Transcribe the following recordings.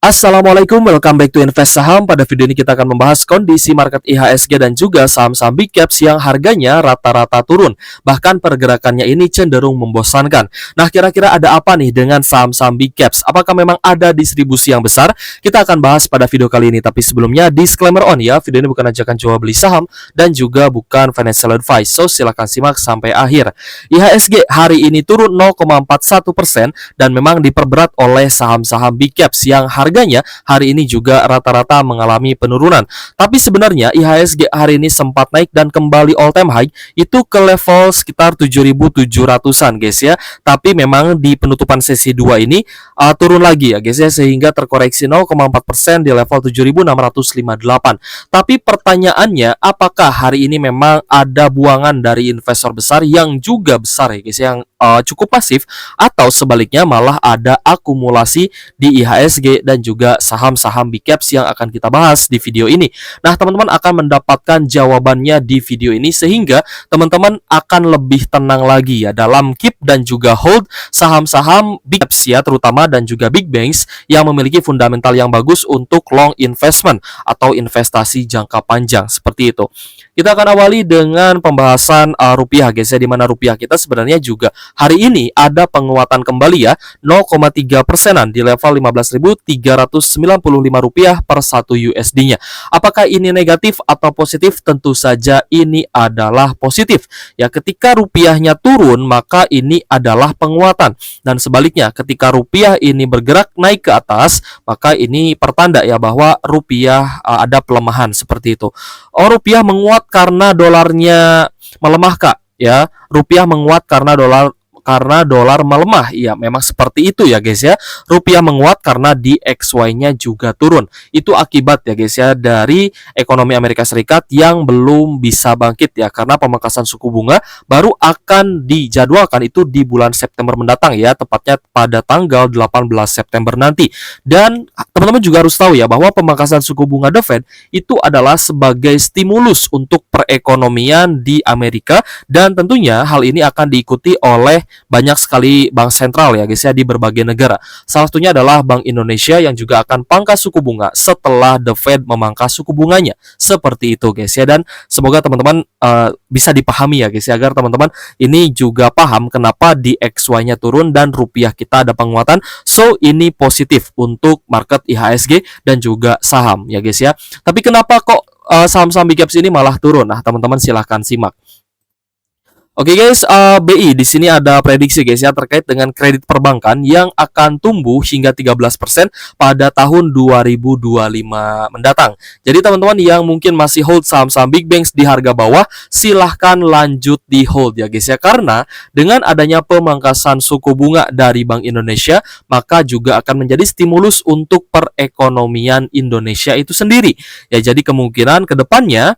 Assalamualaikum, welcome back to Invest Saham. Pada video ini kita akan membahas kondisi market IHSG dan juga saham-saham big caps yang harganya rata-rata turun. Bahkan pergerakannya ini cenderung membosankan. Nah, kira-kira ada apa nih dengan saham-saham big caps? Apakah memang ada distribusi yang besar? Kita akan bahas pada video kali ini. Tapi sebelumnya, disclaimer on ya, video ini bukan ajakan jual beli saham dan juga bukan financial advice. So, silakan simak sampai akhir. IHSG hari ini turun 0,41% dan memang diperberat oleh saham-saham big caps yang harganya hari ini juga rata-rata mengalami penurunan. Tapi sebenarnya IHSG hari ini sempat naik dan kembali all time high itu ke level sekitar 7.700-an guys ya. Tapi memang di penutupan sesi 2 ini turun lagi ya guys ya, sehingga terkoreksi 0,4% di level 7.658. Tapi pertanyaannya, apakah hari ini memang ada buangan dari investor besar yang juga besar ya guys, yang cukup pasif, atau sebaliknya malah ada akumulasi di IHSG dan juga saham-saham big caps yang akan kita bahas di video ini. Nah, teman-teman akan mendapatkan jawabannya di video ini sehingga teman-teman akan lebih tenang lagi ya dalam keep dan juga hold saham-saham big caps ya, terutama dan juga big banks yang memiliki fundamental yang bagus untuk long investment atau investasi jangka panjang seperti itu. Kita akan awali dengan pembahasan rupiah guys ya, di mana rupiah kita sebenarnya juga hari ini ada penguatan kembali ya, 0,3%-an di level 15.395 rupiah per 1 USD-nya. Apakah ini negatif atau positif? Tentu saja ini adalah positif. Ya, ketika rupiahnya turun maka ini adalah penguatan, dan sebaliknya ketika rupiah ini bergerak naik ke atas maka ini pertanda ya bahwa rupiah ada pelemahan seperti itu. Rupiah menguat karena dolarnya melemah Kak ya. Rupiah menguat karena dolar melemah. Iya, memang seperti itu ya guys ya. Rupiah menguat karena DXY-nya juga turun. Itu akibat ya guys ya dari ekonomi Amerika Serikat yang belum bisa bangkit ya, karena pemangkasan suku bunga baru akan dijadwalkan itu di bulan September mendatang ya, tepatnya pada tanggal 18 September nanti. Dan teman-teman juga harus tahu ya bahwa pemangkasan suku bunga The Fed itu adalah sebagai stimulus untuk perekonomian di Amerika, dan tentunya hal ini akan diikuti oleh banyak sekali bank sentral ya guys ya di berbagai negara. Salah satunya adalah Bank Indonesia yang juga akan pangkas suku bunga setelah The Fed memangkas suku bunganya. Seperti itu guys ya, dan semoga teman-teman bisa dipahami ya guys ya, agar teman-teman ini juga paham kenapa DXY-nya turun dan rupiah kita ada penguatan. So ini positif untuk market IHSG dan juga saham ya guys ya. Tapi kenapa kok saham-saham big caps ini malah turun? Nah, teman-teman silahkan simak. Oke guys, BI di sini ada prediksi guys ya terkait dengan kredit perbankan yang akan tumbuh hingga 13% pada tahun 2025 mendatang. Jadi teman-teman yang mungkin masih hold saham-saham big banks di harga bawah, silahkan lanjut di hold ya guys ya, karena dengan adanya pemangkasan suku bunga dari Bank Indonesia maka juga akan menjadi stimulus untuk perekonomian Indonesia itu sendiri. Ya, jadi kemungkinan ke depannya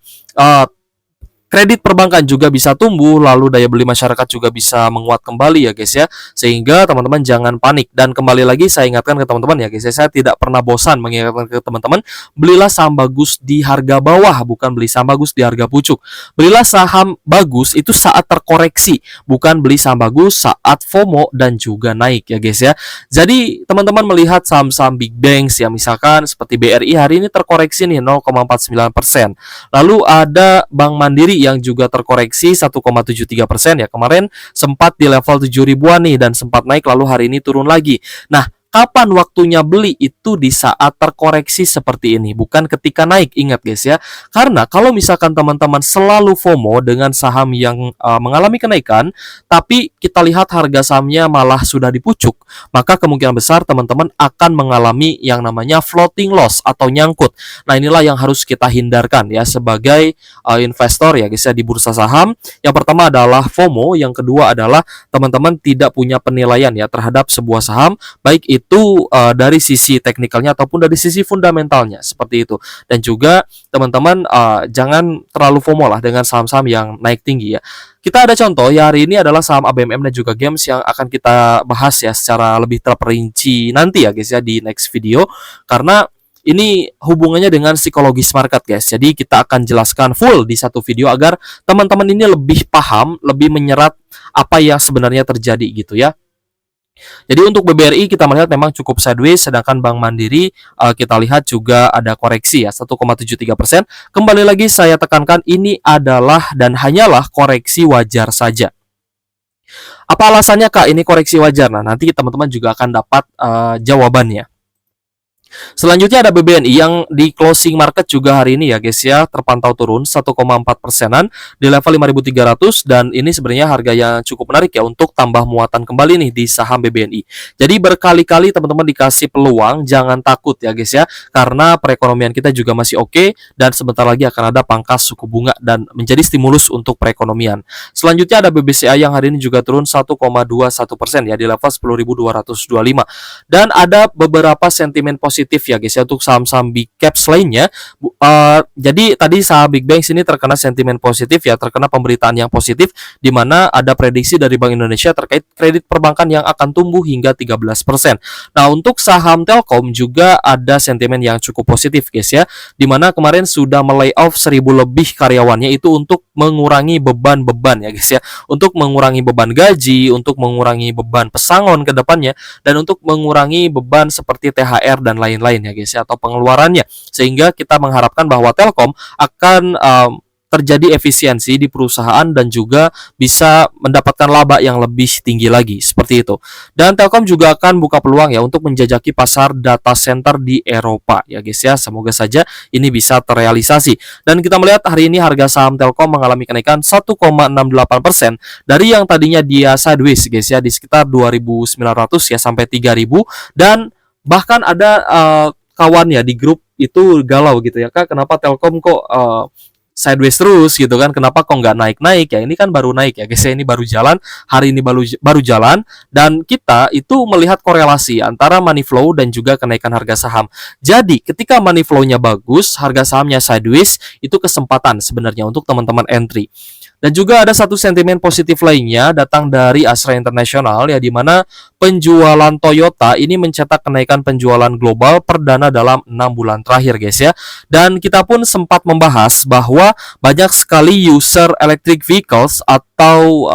kredit perbankan juga bisa tumbuh, lalu daya beli masyarakat juga bisa menguat kembali ya guys ya. Sehingga teman-teman jangan panik. Dan kembali lagi saya ingatkan ke teman-teman ya guys ya, saya tidak pernah bosan mengingatkan ke teman-teman, belilah saham bagus di harga bawah, bukan beli saham bagus di harga pucuk. Belilah saham bagus itu saat terkoreksi, bukan beli saham bagus saat FOMO dan juga naik ya guys ya. Jadi teman-teman melihat saham-saham big banks ya, misalkan seperti BRI hari ini terkoreksi nih 0,49%. Lalu ada Bank Mandiri yang juga terkoreksi 1,73% ya. Kemarin sempat di level 7 ribuan nih dan sempat naik, lalu hari ini turun lagi. Nah, kapan waktunya beli? Itu di saat terkoreksi seperti ini, bukan ketika naik. Ingat guys ya, karena kalau misalkan teman-teman selalu FOMO dengan saham yang mengalami kenaikan, tapi kita lihat harga sahamnya malah sudah dipucuk, maka kemungkinan besar teman-teman akan mengalami yang namanya floating loss atau nyangkut. Nah, inilah yang harus kita hindarkan ya sebagai investor ya guys ya di bursa saham. Yang pertama adalah FOMO, yang kedua adalah teman-teman tidak punya penilaian ya terhadap sebuah saham, baik itu dari sisi teknikalnya ataupun dari sisi fundamentalnya seperti itu. Dan juga teman-teman jangan terlalu FOMO lah dengan saham-saham yang naik tinggi ya. Kita ada contoh ya, hari ini adalah saham ABMM dan juga Games yang akan kita bahas ya secara lebih terperinci nanti ya guys ya di next video, karena ini hubungannya dengan psikologis market guys. Jadi kita akan jelaskan full di satu video agar teman-teman ini lebih paham, lebih menyerat apa yang sebenarnya terjadi gitu ya. Jadi untuk BBRI kita melihat memang cukup sideways, sedangkan Bank Mandiri kita lihat juga ada koreksi ya 1,73%. Kembali lagi saya tekankan ini adalah dan hanyalah koreksi wajar saja. Apa alasannya Kak ini koreksi wajar? Nah, nanti teman-teman juga akan dapat jawabannya. Selanjutnya ada BBNI yang di closing market juga hari ini ya guys ya, terpantau turun 1,4%-an di level 5.300, dan ini sebenarnya harga yang cukup menarik ya untuk tambah muatan kembali nih di saham BBNI. Jadi berkali-kali teman-teman dikasih peluang, jangan takut ya guys ya, karena perekonomian kita juga masih oke dan sebentar lagi akan ada pangkas suku bunga dan menjadi stimulus untuk perekonomian. Selanjutnya ada BBCA yang hari ini juga turun 1,21% ya di level 10.225, dan ada beberapa sentimen positif ya guys ya untuk saham-saham big caps lainnya. Jadi tadi saham big banks ini terkena sentimen positif ya, terkena pemberitaan yang positif di mana ada prediksi dari Bank Indonesia terkait kredit perbankan yang akan tumbuh hingga 13%. Nah, untuk saham Telkom juga ada sentimen yang cukup positif guys ya, di mana kemarin sudah melay-off 1.000 lebih karyawannya itu untuk mengurangi beban-beban ya guys ya, untuk mengurangi beban gaji, untuk mengurangi beban pesangon ke depannya, dan untuk mengurangi beban seperti THR dan lain-lain ya guys ya, atau pengeluarannya, sehingga kita mengharapkan bahwa Telkom akan terjadi efisiensi di perusahaan dan juga bisa mendapatkan laba yang lebih tinggi lagi seperti itu. Dan Telkom juga akan buka peluang ya untuk menjajaki pasar data center di Eropa ya guys ya. Semoga saja ini bisa terrealisasi. Dan kita melihat hari ini harga saham Telkom mengalami kenaikan 1,68% dari yang tadinya dia sideways guys ya di sekitar 2.900 ya sampai 3.000, dan bahkan ada kawan ya di grup itu galau gitu ya, Kak, kenapa Telkom kok sideways terus gitu kan, kenapa kok nggak naik-naik ya, ini kan baru naik ya guys ya, ini baru jalan, hari ini baru jalan, dan kita itu melihat korelasi antara money flow dan juga kenaikan harga saham. Jadi ketika money flow-nya bagus, harga sahamnya sideways, itu kesempatan sebenarnya untuk teman-teman entry. Dan juga ada satu sentimen positif lainnya datang dari Astra International ya, di mana penjualan Toyota ini mencetak kenaikan penjualan global perdana dalam 6 bulan terakhir guys ya. Dan kita pun sempat membahas bahwa banyak sekali user electric vehicles atau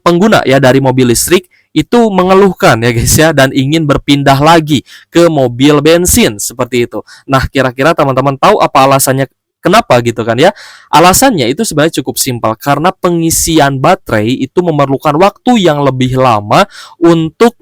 pengguna ya dari mobil listrik itu mengeluhkan ya guys ya, dan ingin berpindah lagi ke mobil bensin seperti itu. Nah, kira-kira teman-teman tahu apa alasannya? Kenapa gitu kan ya? Alasannya itu sebenarnya cukup simpel, karena pengisian baterai itu memerlukan waktu yang lebih lama untuk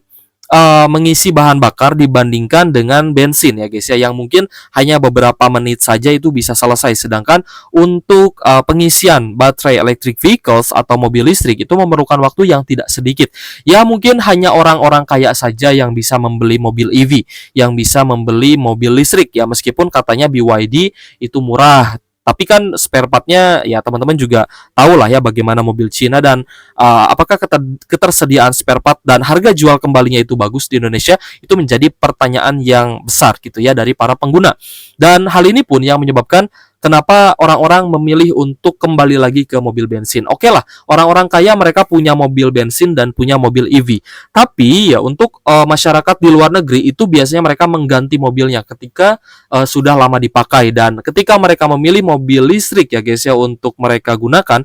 mengisi bahan bakar dibandingkan dengan bensin ya guys ya, yang mungkin hanya beberapa menit saja itu bisa selesai. Sedangkan untuk pengisian baterai electric vehicles atau mobil listrik itu memerlukan waktu yang tidak sedikit. Ya mungkin hanya orang-orang kaya saja yang bisa membeli mobil EV, yang bisa membeli mobil listrik ya, meskipun katanya BYD itu murah. Tapi kan spare partnya ya teman-teman juga tahu lah ya bagaimana mobil Cina, dan apakah ketersediaan spare part dan harga jual kembalinya itu bagus di Indonesia, itu menjadi pertanyaan yang besar gitu ya dari para pengguna. Dan hal ini pun yang menyebabkan kenapa orang-orang memilih untuk kembali lagi ke mobil bensin. Oke lah, orang-orang kaya mereka punya mobil bensin dan punya mobil EV. Tapi ya untuk masyarakat di luar negeri itu biasanya mereka mengganti mobilnya ketika sudah lama dipakai, dan ketika mereka memilih mobil listrik ya guys ya untuk mereka gunakan,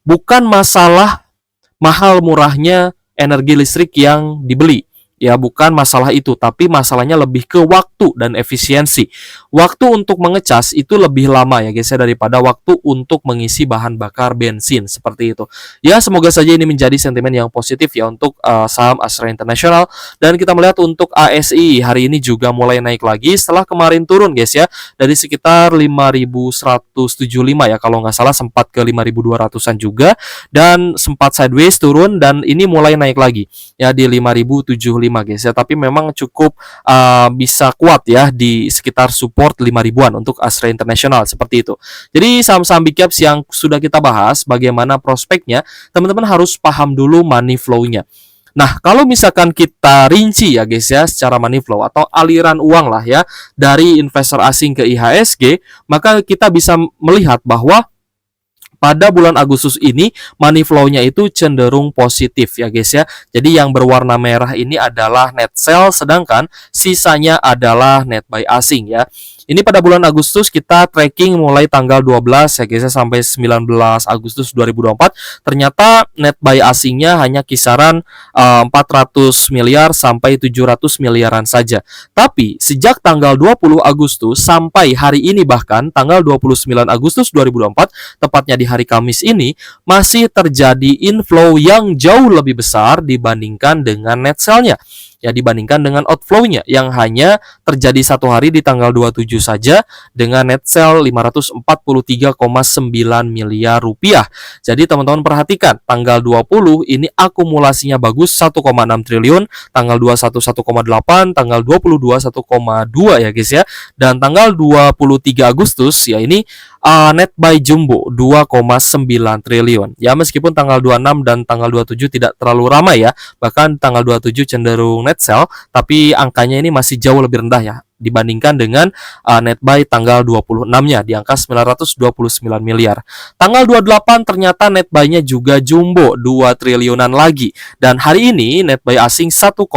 bukan masalah mahal murahnya energi listrik yang dibeli. Ya bukan masalah itu, tapi masalahnya lebih ke waktu dan efisiensi. Waktu untuk mengecas itu lebih lama ya guys ya daripada waktu untuk mengisi bahan bakar bensin seperti itu. Ya semoga saja ini menjadi sentimen yang positif ya untuk saham Astra International. Dan kita melihat untuk ASI hari ini juga mulai naik lagi setelah kemarin turun guys ya, dari sekitar 5.175 ya kalau nggak salah, sempat ke 5.200-an juga, dan sempat sideways turun, dan ini mulai naik lagi ya di 5.075 guys ya, tapi memang cukup bisa kuat ya di sekitar support 5.000-an untuk Astra International seperti itu. Jadi saham-saham big caps yang sudah kita bahas bagaimana prospeknya, teman-teman harus paham dulu money flow-nya. Nah, kalau misalkan kita rinci ya guys ya secara money flow atau aliran uang lah ya dari investor asing ke IHSG, maka kita bisa melihat bahwa pada bulan Agustus ini money flow-nya itu cenderung positif ya guys ya. Jadi yang berwarna merah ini adalah net sell, sedangkan sisanya adalah net buy asing ya. Ini pada bulan Agustus kita tracking mulai tanggal 12 ya guys ya, sampai 19 Agustus 2024. Ternyata net buy asingnya hanya kisaran 400 miliar sampai 700 miliaran saja. Tapi sejak tanggal 20 Agustus sampai hari ini, bahkan tanggal 29 Agustus 2024, tepatnya di hari Kamis ini, masih terjadi inflow yang jauh lebih besar dibandingkan dengan net sell-nya. Ya, dibandingkan dengan outflow-nya yang hanya terjadi satu hari di tanggal 27 saja dengan net sell 543,9 miliar rupiah. Jadi teman-teman perhatikan, tanggal 20 ini akumulasinya bagus 1,6 triliun, tanggal 21 1,8, tanggal 22 1,2 ya guys ya. Dan tanggal 23 Agustus ya ini net buy jumbo 2,9 triliun. Ya, meskipun tanggal 26 dan tanggal 27 tidak terlalu ramai ya. Bahkan tanggal 27 cenderung net sell, tapi angkanya ini masih jauh lebih rendah ya dibandingkan dengan net buy tanggal 26-nya di angka 929 miliar. Tanggal 28 ternyata net buy-nya juga jumbo 2 triliunan lagi. Dan hari ini net buy asing 1,4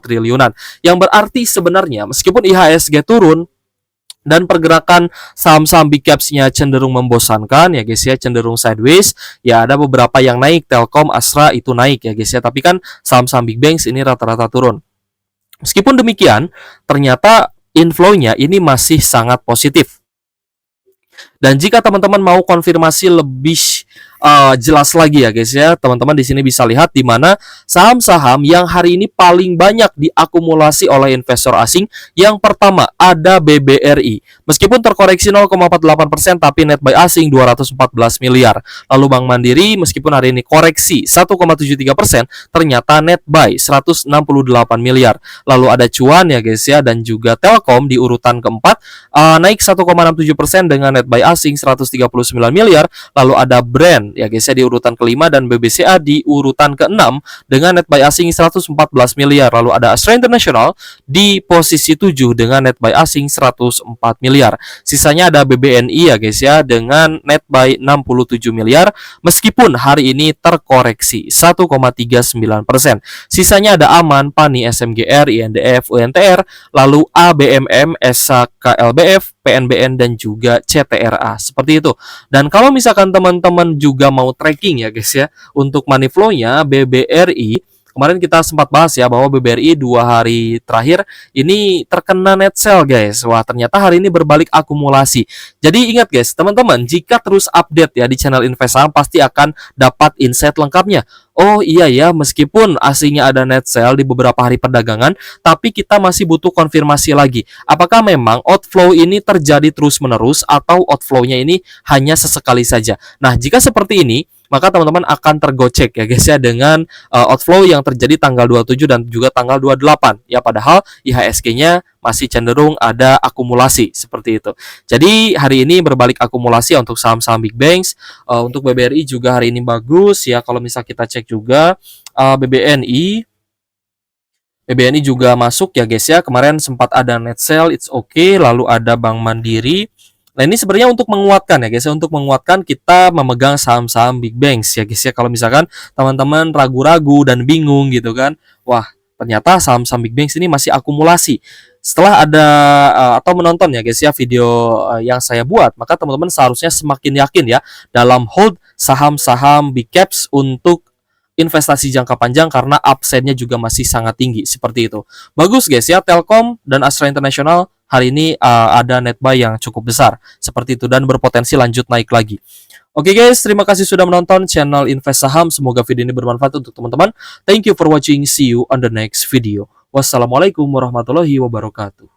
triliunan. Yang berarti sebenarnya meskipun IHSG turun dan pergerakan saham-saham big caps-nya cenderung membosankan ya guys ya, cenderung sideways. Ya ada beberapa yang naik, Telkom, Astra itu naik ya guys ya. Tapi kan saham-saham big banks ini rata-rata turun. Meskipun demikian, ternyata inflow-nya ini masih sangat positif. Dan jika teman-teman mau konfirmasi lebih jelas lagi ya guys ya, teman-teman di sini bisa lihat di mana saham-saham yang hari ini paling banyak diakumulasi oleh investor asing. Yang pertama ada BBRI. Meskipun terkoreksi 0,48% tapi net buy asing 214 miliar. Lalu Bank Mandiri meskipun hari ini koreksi 1,73%, ternyata net buy 168 miliar. Lalu ada Cuan ya guys ya, dan juga Telkom di urutan keempat naik 1,67% dengan net buy asing 139 miliar. Lalu ada Brand ya guys ya di urutan kelima, dan BBCA di urutan keenam dengan net buy asing 114 miliar. Lalu ada Astra International di posisi 7 dengan net buy asing 104 miliar. Sisanya ada BBNI ya guys ya dengan net buy 67 miliar meskipun hari ini terkoreksi 1,39%. Sisanya ada Aman, Pani, SMGR, INDF, UNTR, lalu ABMM, SKLBF, PNBN, dan juga CTRA. Seperti itu. Dan kalau misalkan teman-teman juga mau tracking ya guys ya, untuk money flow-nya BBRI, kemarin kita sempat bahas ya bahwa BBRI 2 hari terakhir ini terkena net sell guys. Wah, ternyata hari ini berbalik akumulasi. Jadi ingat guys, teman-teman, jika terus update ya di channel Invest Saham pasti akan dapat insight lengkapnya. Oh iya ya, meskipun aslinya ada net sell di beberapa hari perdagangan, tapi kita masih butuh konfirmasi lagi. Apakah memang outflow ini terjadi terus-menerus atau outflow-nya ini hanya sesekali saja? Nah, jika seperti ini, maka teman-teman akan tergocek ya guys ya dengan outflow yang terjadi tanggal 27 dan juga tanggal 28. Ya, padahal IHSG-nya masih cenderung ada akumulasi seperti itu. Jadi hari ini berbalik akumulasi untuk saham-saham big banks. Untuk BBRI juga hari ini bagus ya. Kalau misal kita cek juga BBNI juga masuk ya guys ya. Kemarin sempat ada net sell, it's okay. Lalu ada Bank Mandiri. Nah, ini sebenarnya untuk menguatkan ya guys ya, untuk menguatkan kita memegang saham-saham big banks ya guys ya. Kalau misalkan teman-teman ragu-ragu dan bingung gitu kan, wah ternyata saham-saham big banks ini masih akumulasi. Setelah ada atau menonton ya guys ya video yang saya buat, maka teman-teman seharusnya semakin yakin ya dalam hold saham-saham big caps untuk investasi jangka panjang karena upside-nya juga masih sangat tinggi seperti itu. Bagus guys ya, Telkom dan Astra International hari ini ada net buy yang cukup besar seperti itu dan berpotensi lanjut naik lagi. Oke guys, terima kasih sudah menonton channel Invest Saham. Semoga video ini bermanfaat untuk teman-teman. Thank you for watching. See you on the next video. Wassalamualaikum warahmatullahi wabarakatuh.